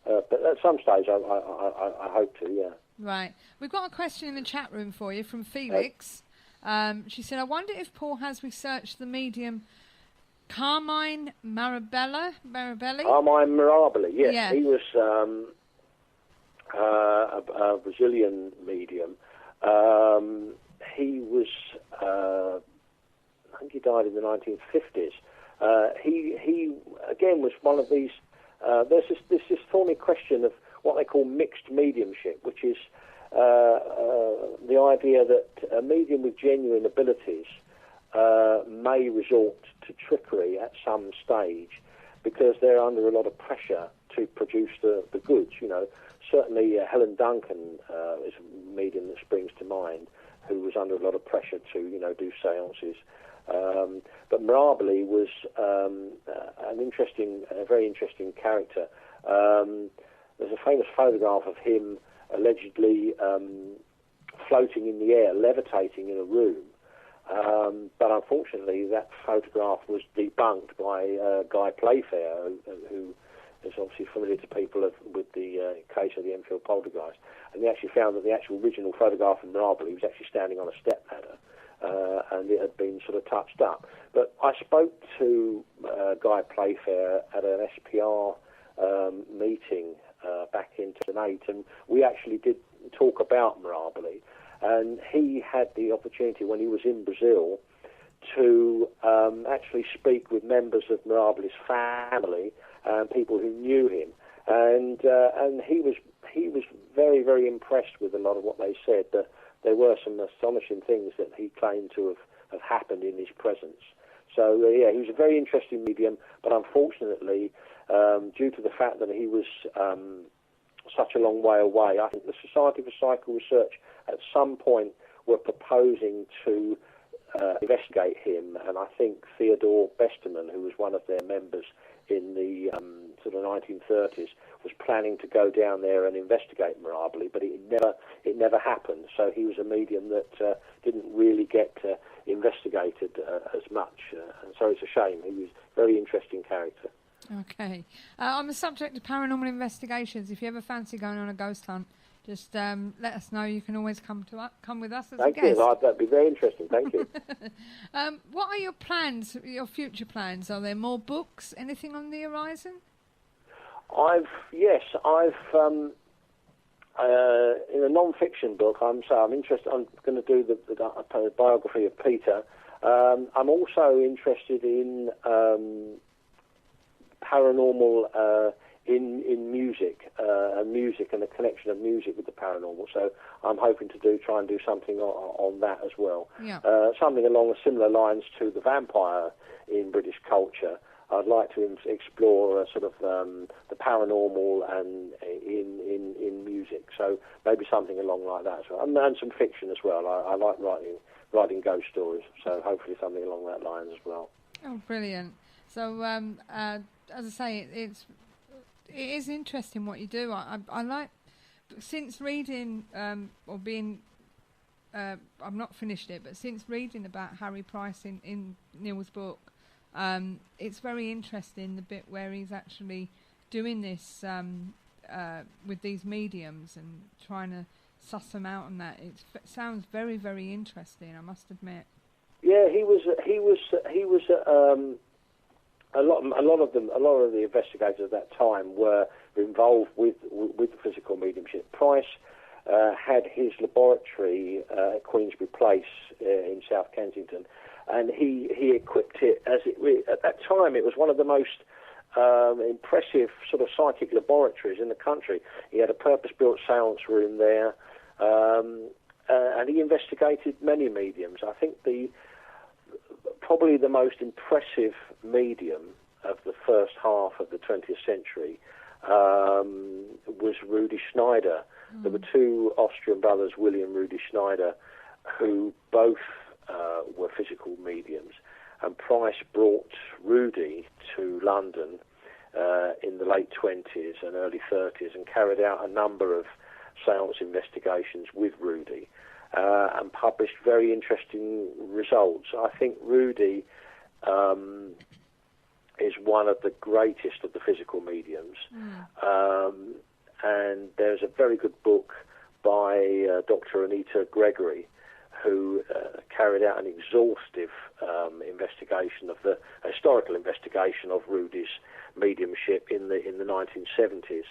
okay. but at some stage, I hope to. Yeah. Right. We've got a question in the chat room for you from Felix. She said, I wonder if Paul has researched the medium Carmine Marabelli? Carmine Marabelli, yes. Yeah. He was a Brazilian medium. He was, I think he died in the 1950s. He again, was one of these, there's this thorny question of what they call mixed mediumship, which is the idea that a medium with genuine abilities may resort to trickery at some stage because they're under a lot of pressure to produce the goods. You know, certainly Helen Duncan is a medium that springs to mind, who was under a lot of pressure to do seances. But Marabelli was a very interesting character. There's a famous photograph of him allegedly floating in the air, levitating in a room. But unfortunately, that photograph was debunked by Guy Playfair, who is obviously familiar to people with the case of the Enfield poltergeist. And they actually found that the actual original photograph of Marabelli was actually standing on a step ladder, and it had been sort of touched up. But I spoke to Guy Playfair at an SPR meeting back in 2008, and we actually did talk about Marabelli. And he had the opportunity when he was in Brazil to actually speak with members of Marabelli's family and people who knew him, and he was very, very impressed with a lot of what they said. That there were some astonishing things that he claimed to have happened in his presence. So he was a very interesting medium, but unfortunately, due to the fact that he was such a long way away, I think the Society for Psychical Research at some point were proposing to investigate him, and I think Theodore Besterman, who was one of their members in the sort of 1930s, was planning to go down there and investigate Marabelli, but it never happened. So he was a medium that didn't really get investigated as much, and so it's a shame. He was a very interesting character. Okay. On the subject of paranormal investigations, if you ever fancy going on a ghost hunt, just let us know. You can always come with us as a guest. Thank you. That'd be very interesting. Thank you. What are your plans, your future plans? Are there more books? Anything on the horizon? I've in a non-fiction book. I'm interested. I'm going to do the biography of Peter. I'm also interested in paranormal in music, and the connection of music with the paranormal. So I'm hoping to try and do something on that as well. Yeah. Something along similar lines to the vampire in British culture. I'd like to explore sort of the paranormal and in music. So maybe something along like that as well, and some fiction as well. I like writing ghost stories. So hopefully something along that line as well. Oh, brilliant! So as I say, it is interesting what you do. I like, since reading or being, I've not finished it, but since reading about Harry Price in Neil's book, it's very interesting the bit where he's actually doing this with these mediums and trying to suss them out, and that it sounds very, very interesting, I must admit. Yeah, he was. A lot of the investigators at that time were involved with physical mediumship. Price had his laboratory at Queensbury Place in South Kensington, and he equipped it at that time. It was one of the most impressive sort of psychic laboratories in the country. He had a purpose-built seance room there, and he investigated many mediums. I think probably the most impressive medium of the first half of the 20th century was Rudi Schneider. There were two Austrian brothers, William Rudi Schneider, who both were physical mediums, and Price brought Rudi to London in the late 20s and early 30s and carried out a number of seance investigations with Rudi and published very interesting results. I think Rudi is one of the greatest of the physical mediums, and there's a very good book by Dr. Anita Gregory, who carried out an exhaustive historical investigation of Rudi's mediumship in the 1970s,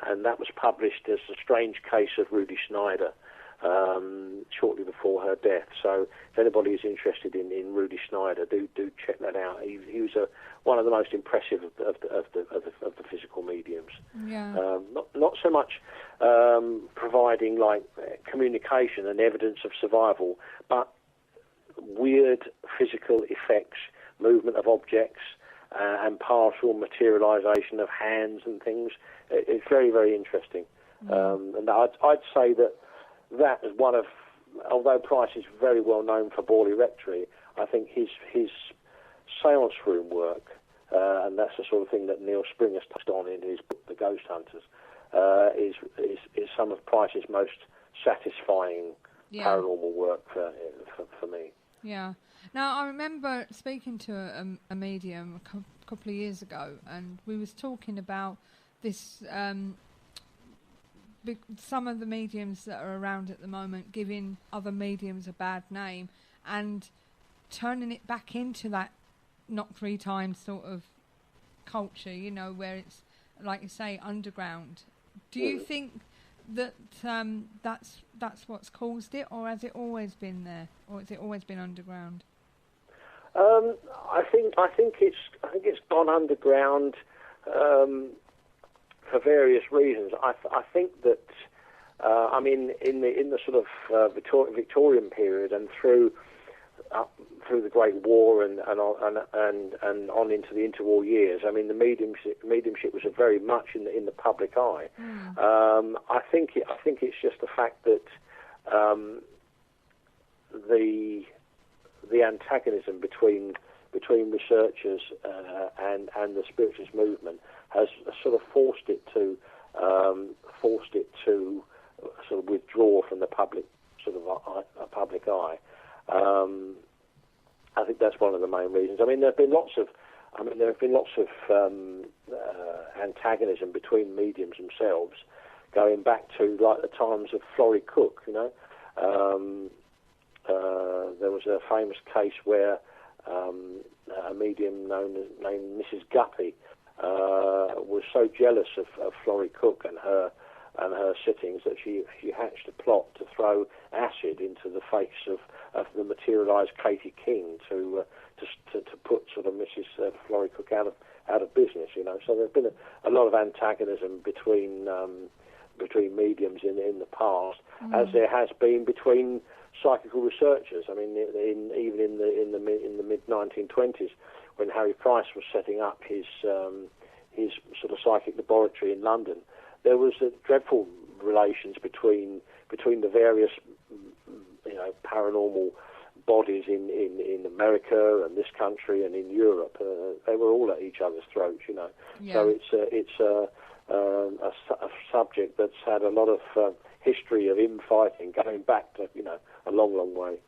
and that was published as A Strange Case of Rudi Schneider shortly before her death. So if anybody is interested in Rudi Schneider, do check that out. He was one of the most impressive of the physical mediums. Yeah. Not so much providing like communication and evidence of survival, but weird physical effects, movement of objects, and partial materialization of hands and things. It's very, very interesting. And I'd say that is one of, although Price is very well known for Borley Rectory, I think his seance room work, and that's the sort of thing that Neil Springer's touched on in his book, The Ghost Hunters, is some of Price's most satisfying paranormal work for me. Yeah. Now, I remember speaking to a medium a couple of years ago, and we was talking about this, some of the mediums that are around at the moment giving other mediums a bad name and turning it back into that knock three times sort of culture, where it's, like you say, underground. Do you think that that's what's caused it, or has it always been there, or has it always been underground? I think it's gone underground for various reasons. I think that in the sort of Victorian period and through the Great War and on into the interwar years, the mediumship was very much in the public eye. I think it's just the fact that the antagonism between researchers and the spiritualist movement has sort of forced it to sort of withdraw from the public public eye. I think that's one of the main reasons. There have been lots of antagonism between mediums themselves, going back to like the times of Florrie Cook. There was a famous case where a medium named Mrs. Guppy was so jealous of Florrie Cook and her sittings that she hatched a plot to throw acid into the face of the materialised Katie King to put sort of Mrs. Florrie Cook out of business. So there's been a lot of antagonism between mediums in the past, as there has been between psychical researchers. Even in the mid 1920s, when Harry Price was setting up his sort of psychic laboratory in London, there was dreadful relations between the various paranormal bodies in America and this country and in Europe. They were all at each other's throats, Yeah. So it's a subject that's had a lot of history of infighting going back to a long way.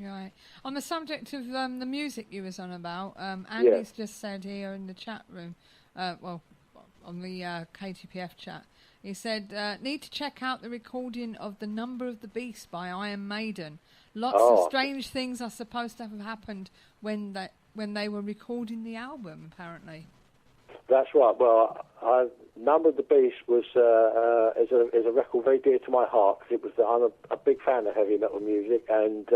Right. On the subject of the music you was on about, Andy's just said here in the chat room, on the KTPF chat, he said, need to check out the recording of The Number of the Beast by Iron Maiden. Lots of strange things are supposed to have happened when they were recording the album, apparently. That's right. Well, Number of the Beast was is a record very dear to my heart because I'm a big fan of heavy metal music, and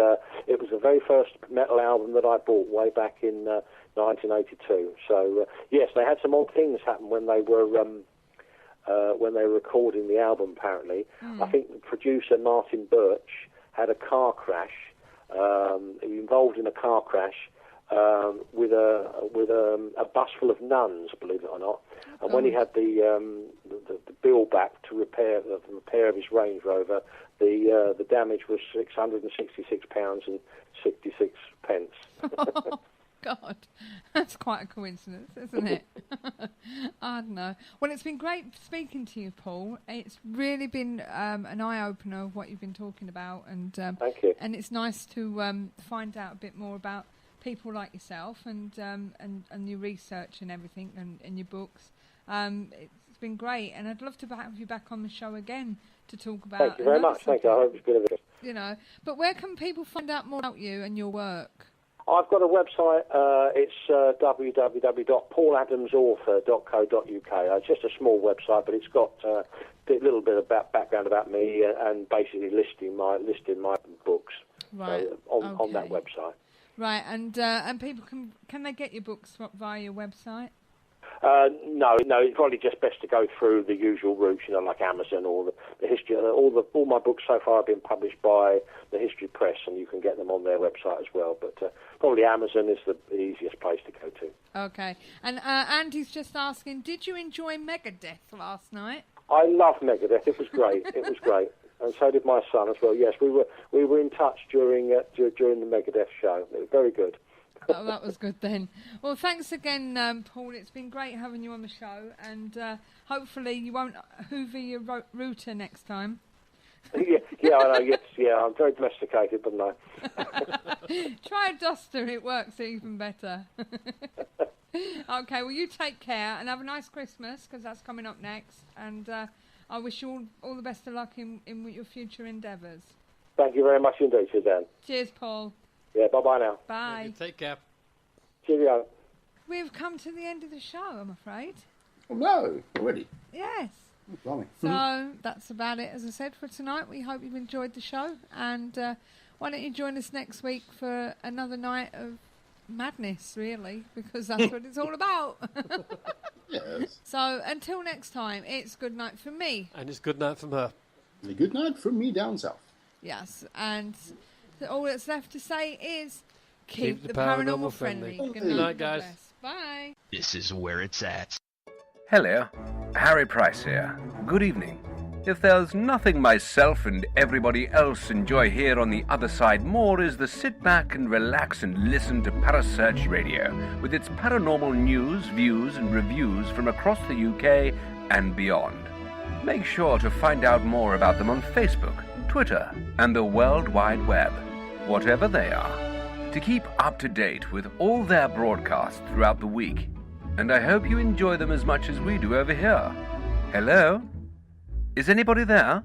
it was the very first metal album that I bought way back in 1982. So yes, they had some odd things happen when they were recording the album. Apparently, I think the producer Martin Birch had a car crash. He was involved in a car crash. With a bus full of nuns, believe it or not, and when he had the bill back to repair of his Range Rover, the damage was £666 and 66 pence. Oh, God, that's quite a coincidence, isn't it? I don't know. Well, it's been great speaking to you, Paul. It's really been an eye-opener of what you've been talking about, and thank you. And it's nice to find out a bit more about people like yourself and your research and everything and your books. It's been great, and I'd love to have you back on the show again to talk about. Thank you very much. Thank you. I hope it's been a bit. You know, but where can people find out more about you and your work? I've got a website. It's www.pauladamsauthor.co.uk. It's just a small website, but it's got a little bit of background about me and basically listing my books on that website. Right, and people can they get your books via your website? No, it's probably just best to go through the usual routes, like Amazon or the history. All my books so far have been published by the History Press, and you can get them on their website as well. But probably Amazon is the easiest place to go to. Okay, and Andy's just asking, did you enjoy Megadeth last night? I love Megadeth. It was great. It was great. And so did my son as well. Yes, we were in touch during the Megadeth show. It was very good. Oh, that was good then. Well, thanks again, Paul. It's been great having you on the show, and hopefully you won't hoover your router next time. Yeah, I know. Yes, I'm very domesticated, but no. Try a duster; it works even better. Okay, well, you take care and have a nice Christmas because that's coming up next, and I wish you all the best of luck in your future endeavours. Thank you very much indeed, Suzanne. Cheers, Paul. Yeah, bye-bye now. Bye. Take care. Cheerio. We've come to the end of the show, I'm afraid. Oh, no, already? Yes. Oh, blimey. So that's about it, as I said, for tonight. We hope you've enjoyed the show, and why don't you join us next week for another night of madness, really, because that's what it's all about. Yes. So until next time, it's good night from me. And it's good night from her. And a good night from me down south. Yes, and all that's left to say is keep the paranormal friendly. Good night, guys. Bye. This is where it's at. Hello, Harry Price here. Good evening. If there's nothing myself and everybody else enjoy here on the other side more is the sit back and relax and listen to Parasearch Radio with its paranormal news, views and reviews from across the UK and beyond. Make sure to find out more about them on Facebook, Twitter and the World Wide Web, whatever they are, to keep up to date with all their broadcasts throughout the week. And I hope you enjoy them as much as we do over here. Hello? Is anybody there?